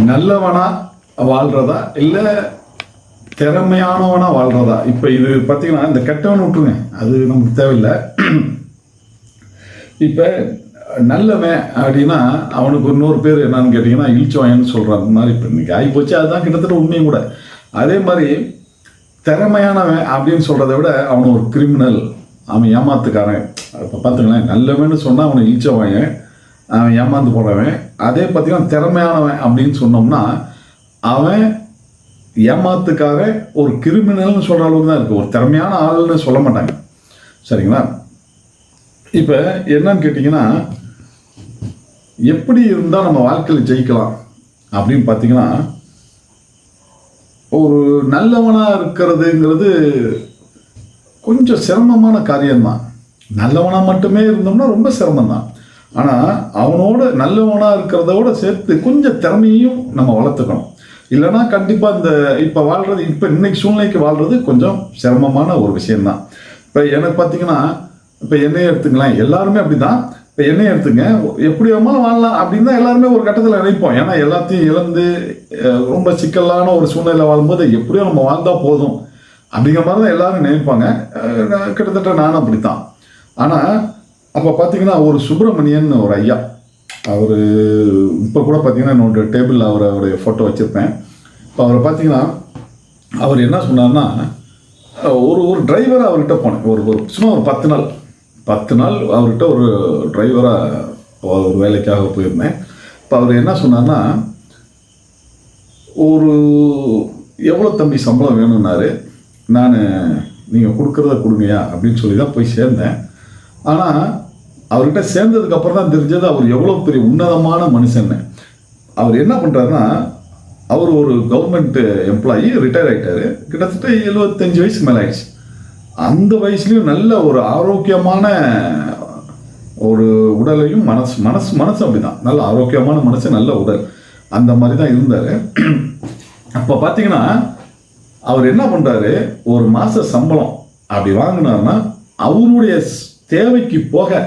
நல்லவனா வாழ்றதா இல்லை திறமையானவனா வாழ்றதா? இப்போ இது பார்த்தீங்கன்னா இந்த கெட்டவன் விட்டுருங்க, அது நமக்கு தேவையில்லை. இப்போ நல்லவன் அப்படின்னா அவனுக்கு இன்னொரு பேர் என்னன்னு கேட்டிங்கன்னா இழிச்சவன்னு சொல்கிறாங்க மாதிரி இப்போ இன்னைக்கு ஆகிப்போச்சு. அதுதான் கிட்டத்தட்ட உண்மையும் கூட. அதே மாதிரி திறமையானவன் அப்படின்னு சொல்கிறத விட அவனை ஒரு கிரிமினல், அவன் ஏமாத்துக்காரன். இப்போ பார்த்துங்களேன், நல்லவன்னு சொன்னால் அவனை இழிச்சவன், அவன் ஏமாந்து போடுறவன். அதே பார்த்தீங்கன்னா திறமையானவன் அப்படின்னு சொன்னோம்னா அவன் ஏமாத்துக்காரன், ஒரு கிரிமினல்னு சொல்கிற அளவுக்கு தான் இருக்குது. ஒரு திறமையான ஆள்னு சொல்ல மாட்டாங்க. சரிங்களா? இப்போ என்னன்னு கேட்டிங்கன்னா, எப்படி இருந்தால் நம்ம வாழ்க்கையில் ஜெயிக்கலாம் அப்படின்னு பார்த்தீங்கன்னா, ஒரு நல்லவனாக இருக்கிறதுங்கிறது கொஞ்சம் சிரமமான காரியம்தான். நல்லவனாக மட்டுமே இருந்தோம்னா ரொம்ப சிரமம்தான். ஆனால் அவனோட நல்லவனாக இருக்கிறத விட சேர்த்து கொஞ்சம் திறமையும் நம்ம வளர்த்துக்கணும். இல்லைன்னா கண்டிப்பாக இந்த இப்போ வாழ்கிறது, இப்போ இன்னைக்கு சூழ்நிலைக்கு வாழ்கிறது கொஞ்சம் சிரமமான ஒரு விஷயம்தான். இப்போ எனக்கு பார்த்தீங்கன்னா, இப்போ என்னையே எடுத்துக்கலாம், எல்லாருமே அப்படி தான். இப்போ என்னையே எடுத்துங்க, எப்படி வேணாலும் வாழலாம் அப்படின்னு தான் எல்லாருமே ஒரு கட்டத்தில் நினைப்போம். ஏன்னா எல்லாத்தையும் இழந்து ரொம்ப சிக்கலான ஒரு சூழ்நிலை வாழும்போது எப்படியோ நம்ம வாழ்ந்தால் போதும் அப்படிங்கிற மாதிரி தான் எல்லாரும் நினைப்பாங்க. கிட்டத்தட்ட நானும் அப்படித்தான். ஆனால் அப்போ பார்த்தீங்கன்னா ஒரு சுப்பிரமணியன் ஒரு ஐயா, அவர் இப்போ கூட பார்த்தீங்கன்னா என்னோட டேபிளில் அவருடைய ஃபோட்டோ வச்சுருப்பேன். இப்போ அவரை பார்த்தீங்கன்னா அவர் என்ன சொன்னார்னா, ஒரு டிரைவரை அவர்கிட்ட போனேன். ஒரு சும்மா ஒரு 10 நாள் அவர்கிட்ட ஒரு டிரைவராக ஒரு வேலைக்காக போயிருந்தேன். இப்போ அவர் என்ன சொன்னார்னா, ஒரு எவ்வளோ தம்பி சம்பளம் வேணும்னாரு. நான் நீங்கள் கொடுக்குறத கொடுங்கயா அப்படின்னு சொல்லி தான் போய் சேர்ந்தேன். ஆனால் அவர்கிட்ட சேர்ந்ததுக்கப்புறம் தான் தெரிஞ்சது அவர் எவ்வளோ பெரிய உன்னதமான மனுஷன்னு. அவர் என்ன பண்ணுறாருன்னா, அவர் ஒரு கவர்மெண்ட் எம்ப்ளாயி, ரிட்டையர் ஆகிட்டார். கிட்டத்தட்ட 75 வயசு மேலே ஆயிடுச்சு. அந்த வயசுலேயும் நல்ல ஒரு ஆரோக்கியமான ஒரு உடலையும் மனசு அப்படி தான், நல்ல ஆரோக்கியமான மனசு, நல்ல உடல், அந்த மாதிரி தான் இருந்தார். அப்போ பார்த்தீங்கன்னா அவர் என்ன பண்ணுறாரு, ஒரு மாத சம்பளம் அப்படி வாங்கினார்னா அவருடைய தேவைக்கு போக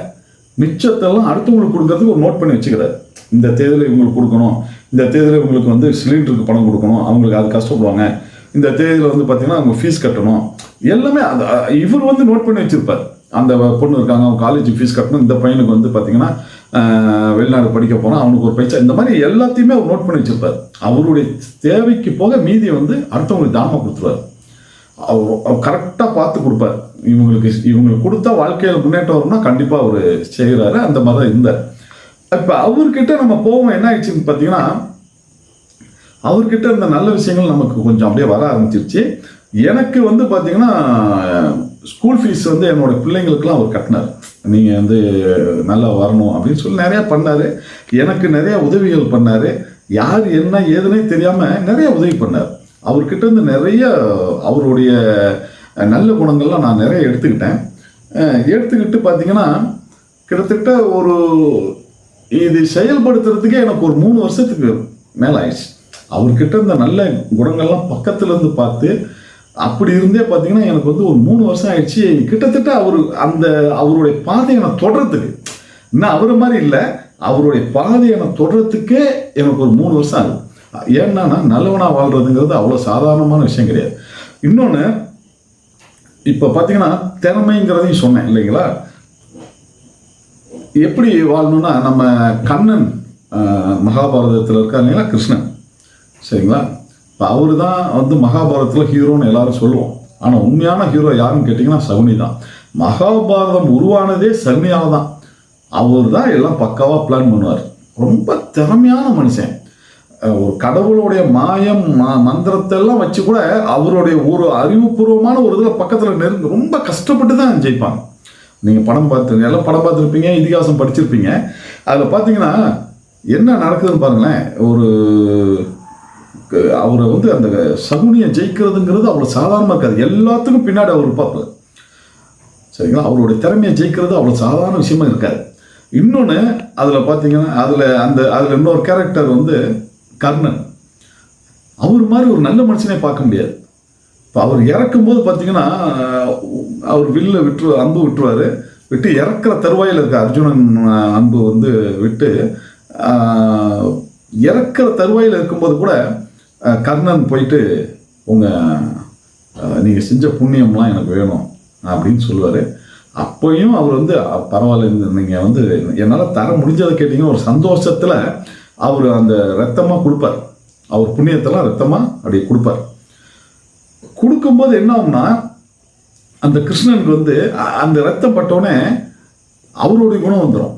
மிச்சத்தெல்லாம் அடுத்தவங்களுக்கு கொடுக்கறதுக்கு ஒரு நோட் பண்ணி வச்சுக்கிறாரு. இந்த தேதியில் இவங்களுக்கு கொடுக்கணும், இந்த தேதியில் இவங்களுக்கு வந்து சிலிண்டருக்கு பணம் கொடுக்கணும், அவங்களுக்கு அது கஷ்டப்படுவாங்க, இந்த தேதியில் வந்து பார்த்தீங்கன்னா அவங்க ஃபீஸ் கட்டணும், எல்லாமே அது இவர் வந்து நோட் பண்ணி வச்சுருப்பார். அந்த பொண்ணு இருக்காங்க, அவங்க காலேஜ் ஃபீஸ் கட்டணும், இந்த பையனுக்கு வந்து பார்த்தீங்கன்னா வெளிநாடு படிக்க போனால் அவனுக்கு ஒரு பைசா, இந்த மாதிரி எல்லாத்தையுமே அவர் நோட் பண்ணி வச்சுருப்பார். அவருடைய தேவைக்கு போக மீதியை வந்து அடுத்தவங்களுக்கு தானமாக கொடுத்துருவார். அவர் கரெக்டாக பார்த்து கொடுப்பார். இவங்களுக்கு கொடுத்தா வாழ்க்கையில் முன்னேற்றம் வரும்னா கண்டிப்பாக அவர் செய்கிறாரு. அந்த மாதிரி தான் இருந்தார். இப்போ அவர்கிட்ட நம்ம போவோம், என்ன ஆயிடுச்சுன்னு பார்த்தீங்கன்னா, அவர்கிட்ட இருந்த நல்ல விஷயங்கள் நமக்கு கொஞ்சம் அப்படியே வர ஆரம்பிச்சிருச்சு. எனக்கு வந்து பார்த்தீங்கன்னா ஸ்கூல் ஃபீஸ் வந்து என்னோடய பிள்ளைங்களுக்கெல்லாம் அவர் கட்டினார். நீங்கள் வந்து நல்லா வரணும் அப்படின்னு சொல்லி நிறையா பண்ணார். எனக்கு நிறையா உதவிகள் பண்ணார். யார் என்ன ஏதுன்னே தெரியாமல் நிறைய உதவி பண்ணார். அவர்கிட்ட இருந்து நிறைய அவருடைய நல்ல குணங்கள்லாம் நான் நிறைய எடுத்துக்கிட்டு பார்த்தீங்கன்னா கிட்டத்தட்ட ஒரு இது செயல்படுத்துறதுக்கே எனக்கு ஒரு 3 வருஷத்துக்கு மேலே ஆயிடுச்சு. அவர்கிட்ட இருந்த நல்ல குணங்கள்லாம் பக்கத்துலேருந்து பார்த்து அப்படி இருந்தே பார்த்தீங்கன்னா எனக்கு வந்து ஒரு 3 வருஷம் ஆயிடுச்சு. கிட்டத்தட்ட அவருடைய பாதையை நான் தொடர்றதுக்கு, இன்னும் அவர் மாதிரி இல்லை, அவருடைய பாதையை நான் தொடர்றதுக்கே எனக்கு ஒரு 3 வருஷம் ஆகுது. ஏன்னா நல்லவனாக வாழ்கிறதுங்கிறது அவ்வளோ சாதாரணமான விஷயம் கிடையாது. இன்னொன்று, இப்போ பார்த்தீங்கன்னா திறமைங்கிறதையும் சொன்னேன் இல்லைங்களா? எப்படி வாழணும்னா, நம்ம கண்ணன் மகாபாரதத்தில் இருக்கார் இல்லைங்களா, கிருஷ்ணன், சரிங்களா? இப்போ அவர் தான் வந்து மகாபாரதத்தில் ஹீரோன்னு எல்லாரும் சொல்லுவோம். ஆனால் உண்மையான ஹீரோ யாருன்னு கேட்டிங்கன்னா சகுனி தான். மகாபாரதம் உருவானதே சகுனியால் தான். அவர் தான் எல்லாம் பக்காவாக பிளான் பண்ணுவார். ரொம்ப திறமையான மனுஷன். ஒரு கடவுளுடைய மாயம் மந்திரத்தெல்லாம் வச்சு கூட அவருடைய ஒரு அறிவுபூர்வமான ஒரு இதில் பக்கத்தில் ரொம்ப கஷ்டப்பட்டு தான் ஜெயிப்பாங்க. நீங்கள் படம் பார்த்துருப்பீங்க, இதிகாசம் படிச்சிருப்பீங்க. அதில் பார்த்தீங்கன்னா என்ன நடக்குதுன்னு பாருங்களேன். அவரை வந்து அந்த சகுனியை ஜெயிக்கிறதுங்கிறது அவ்வளோ சாதாரணமாக இருக்காது. எல்லாத்துக்கும் பின்னாடி அவர் பார்ப்பார், சரிங்களா? அவருடைய திறமையை ஜெயிக்கிறது அவ்வளோ சாதாரண விஷயமா இருக்காது. இன்னொன்று அதில் பார்த்தீங்கன்னா அதில் இன்னொரு கேரக்டர் வந்து கர்ணன். அவர் மாதிரி ஒரு நல்ல மனுஷனே பார்க்க முடியாது. இப்போ அவர் இறக்கும்போது பார்த்தீங்கன்னா அவர் அம்பு விட்டுருவார். விட்டு இறக்குற தருவாயில் இருக்க அர்ஜுனன் அன்பு வந்து விட்டு இறக்குற தருவாயில் இருக்கும்போது கூட கர்ணன் போயிட்டு நீங்கள் செஞ்ச புண்ணியம்லாம் எனக்கு வேணும் அப்படின்னு சொல்லுவார். அப்போயும் அவர் வந்து பரவாயில்ல, நீங்கள் வந்து என்னால் தர முடிஞ்சதை கேட்டிங்கன்னா ஒரு சந்தோஷத்தில் அவர் அந்த ரத்தமாக கொடுப்பார். அவர் புண்ணியத்தெல்லாம் ரத்தமாக அப்படி கொடுப்பார். கொடுக்கும்போது என்ன ஆகும்னா, அந்த கிருஷ்ணனுக்கு வந்து அந்த ரத்தம் பட்டோடனே அவருடைய குணம் வந்துடும்.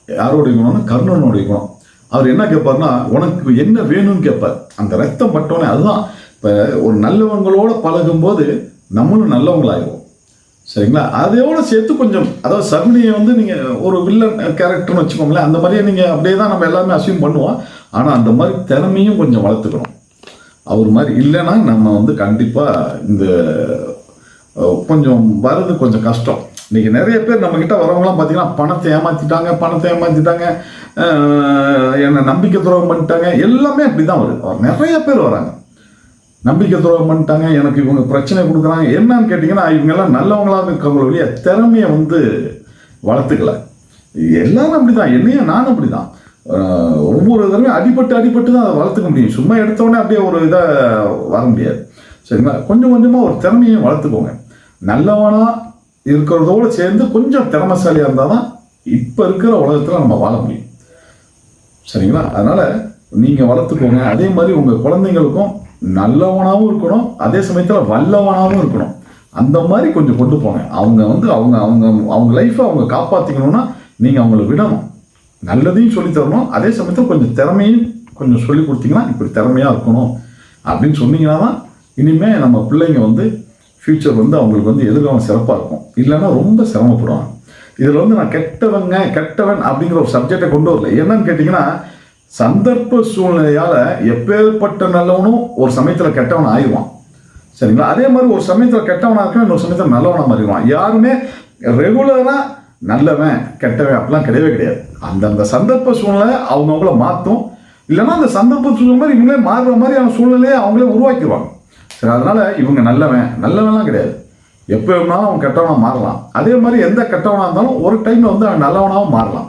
யாருடைய குணம்னா கர்ணனுடைய குணம். அவர் என்ன கேட்பார்னா, உனக்கு என்ன வேணும்னு கேட்பார். அந்த ரத்தம் பட்டோடனே அதுதான் இப்போ ஒரு நல்லவங்களோட பழகும்போது நம்மளும் நல்லவங்களாயிரும். சரிங்களா? அதையோட சேர்த்து கொஞ்சம், அதாவது சகுனியை வந்து நீங்கள் ஒரு வில்லன் கேரக்டர்னு வச்சுக்கோங்களேன், அந்த மாதிரியே நீங்கள் அப்படியே தான் நம்ம எல்லாமே அசியூம் பண்ணுவோம். ஆனால் அந்த மாதிரி திறமையும் கொஞ்சம் வளர்த்துக்கணும். அவர் மாதிரி இல்லைன்னா நம்ம வந்து கண்டிப்பாக இந்த கொஞ்சம் வர்றது கொஞ்சம் கஷ்டம். இன்றைக்கி நிறைய பேர் நம்மக்கிட்ட வரவங்களாம் பார்த்தீங்கன்னா பணத்தை ஏமாற்றிட்டாங்க, என்னை நம்பிக்கை துரோகம் பண்ணிட்டாங்க, எல்லாமே அப்படி தான் வருது. நிறைய பேர் வராங்க, நம்பிக்கை துரோகம் பண்ணிட்டாங்க, எனக்கு இவங்க பிரச்சனை கொடுக்குறாங்க. என்னன்னு கேட்டிங்கன்னா, இவங்கெல்லாம் நல்லவங்களாக இருக்கவங்களுடைய திறமையை வந்து வளர்த்துக்கல. எல்லாரும் அப்படி தான், என்னையும் நானும் அப்படி தான். ஒவ்வொரு தடவையும் அடிபட்டு தான் அதை வளர்த்துக்க முடியும். சும்மா எடுத்தோடனே அப்படியே ஒரு இதாக வர முடியாது. சரிங்களா? கொஞ்சம் கொஞ்சமாக ஒரு திறமையை வளர்த்துக்கோங்க. நல்லவனாக இருக்கிறதோடு சேர்ந்து கொஞ்சம் திறமைசாலியாக இருந்தால் தான் இப்போ இருக்கிற உலகத்தில் நம்ம வாழ முடியும். சரிங்களா? அதனால் நீங்கள் வளர்த்துக்கோங்க. அதே மாதிரி உங்கள் குழந்தைங்களுக்கும் நல்லவனாகவும் இருக்கணும், அதே சமயத்தில் வல்லவனாகவும் இருக்கணும். அந்த மாதிரி கொஞ்சம் கொண்டு போங்க. அவங்க வந்து அவங்க லைஃப்பை அவங்க காப்பாற்றிக்கணும்னா நீங்கள் அவங்கள விடணும், நல்லதையும் சொல்லித்தரணும். அதே சமயத்தில் கொஞ்சம் திறமையும் கொஞ்சம் சொல்லி கொடுத்தீங்கன்னா இப்படி திறமையாக இருக்கணும் அப்படின்னு சொன்னீங்கன்னா தான் இனிமேல் நம்ம பிள்ளைங்க வந்து ஃப்யூச்சர் வந்து அவங்களுக்கு வந்து எதிர்காலம் சிறப்பாக இருக்கும். இல்லைன்னா ரொம்ப சிரமப்படுவாங்க. இதில் வந்து நான் கெட்டவன் அப்படிங்கிற ஒரு சப்ஜெக்டை கொண்டு வரல. என்னன்னு கேட்டிங்கன்னா, சந்தர்ப்ப சூழ்நிலையால் எப்பேற்பட்ட நல்லவனும் ஒரு சமயத்தில் கெட்டவன் ஆயிடுவான். சரிங்களா? அதே மாதிரி ஒரு சமயத்தில் கெட்டவனாக இருக்கான், இன்னொரு சமயத்தில் நல்லவனாக மாறிடுவான். யாருமே ரெகுலராக நல்லவன் கெட்டவன் அப்படிலாம் கிடையாது. அந்தந்த சந்தர்ப்ப சூழ்நிலை அவங்கவுங்கள மாற்றும். இல்லைன்னா அந்த சந்தர்ப்ப சூழ்நிலை மாதிரி இவங்களே மாறுற மாதிரியான சூழ்நிலையை அவங்களே உருவாக்கிடுவாங்க. சரி, அதனால் இவங்க நல்லவன்லாம் கிடையாது. எப்போ வேணாலும் அவன் கெட்டவனாக மாறலாம். அதே மாதிரி எந்த கெட்டவனாக இருந்தாலும் ஒரு டைமில் வந்து அவன் நல்லவனாகவும் மாறலாம்.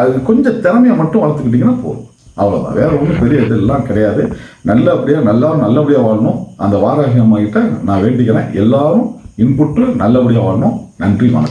அது கொஞ்சம் திறமையை மட்டும் வளர்த்துக்கிட்டிங்கன்னா போதும். அவ்வளோதான், வேறு ஒன்றும் பெரிய இதெல்லாம் கிடையாது. நல்லபடியாக வாழணும். அந்த வாராகி அம்மா கிட்ட நான் வேண்டிக்கிறேன், எல்லாரும் இன்புற்று நல்லபடியாக வாழணும். நன்றி, வணக்கம்.